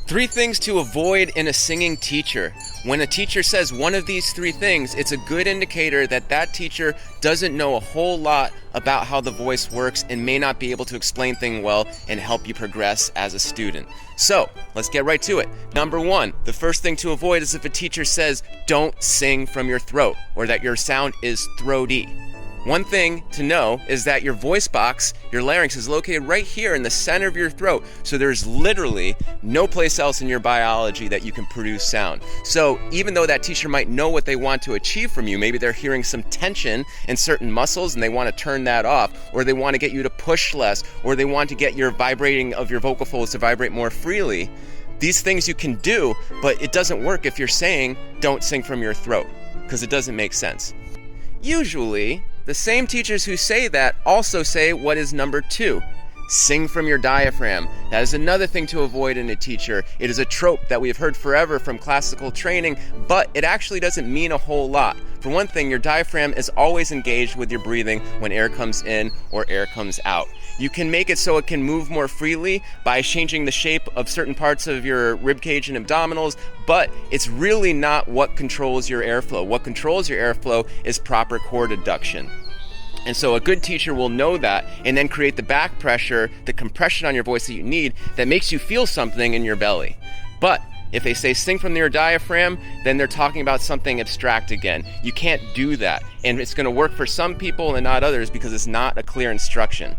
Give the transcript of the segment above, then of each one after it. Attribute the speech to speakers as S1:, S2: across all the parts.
S1: Three things to avoid in a singing teacher. When a teacher says one of these three things, it's a good indicator that that teacher doesn't know a whole lot about how the voice works and may not be able to explain things well and help you progress as a student. So, let's get right to it. Number one, the first thing to avoid is if a teacher says, don't sing from your throat, or that your sound is throaty. One thing to know is that your voice box, your larynx, is located right here in the center of your throat. So there's literally no place else in your biology that you can produce sound. So even though that teacher might know what they want to achieve from you, maybe they're hearing some tension in certain muscles and they want to turn that off, or they want to get you to push less, or they want to get your vibrating of your vocal folds to vibrate more freely. These things you can do, but it doesn't work if you're saying don't sing from your throat, because it doesn't make sense. Usually, the same teachers who say that also say what is number two. Sing from your diaphragm. That is another thing to avoid in a teacher. It is a trope that we have heard forever from classical training, but it actually doesn't mean a whole lot. For one thing, your diaphragm is always engaged with your breathing when air comes in or air comes out. You can make it so it can move more freely by changing the shape of certain parts of your ribcage and abdominals, but it's really not what controls your airflow. What controls your airflow is proper core deduction. And so a good teacher will know that and then create the back pressure, the compression on your voice that you need that makes you feel something in your belly. But if they say sing from your diaphragm, then they're talking about something abstract again. You can't do that. And it's going to work for some people and not others because it's not a clear instruction.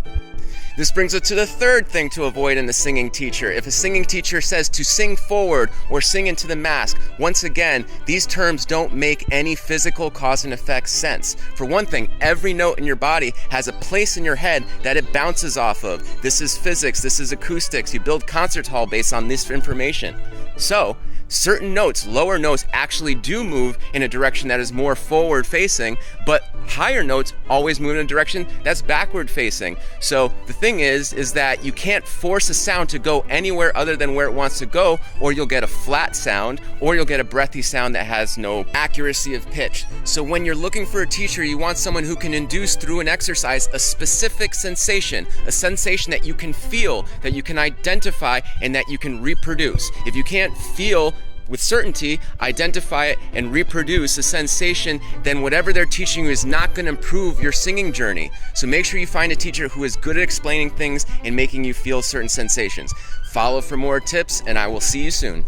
S1: This brings us to the third thing to avoid in the singing teacher. If a singing teacher says to sing forward or sing into the mask, once again, these terms don't make any physical cause and effect sense. For one thing, every note in your body has a place in your head that it bounces off of. This is physics, this is acoustics. You build concert hall based on this information. So, certain notes, lower notes, actually do move in a direction that is more forward facing, but higher notes always move in a direction that's backward facing. So the thing is that you can't force a sound to go anywhere other than where it wants to go, or you'll get a flat sound, or you'll get a breathy sound that has no accuracy of pitch. So when you're looking for a teacher, you want someone who can induce through an exercise a specific sensation, a sensation that you can feel, that you can identify, and that you can reproduce. If you can't feel with certainty, identify it, and reproduce a sensation, then whatever they're teaching you is not going to improve your singing journey. So make sure you find a teacher who is good at explaining things and making you feel certain sensations. Follow for more tips, and I will see you soon.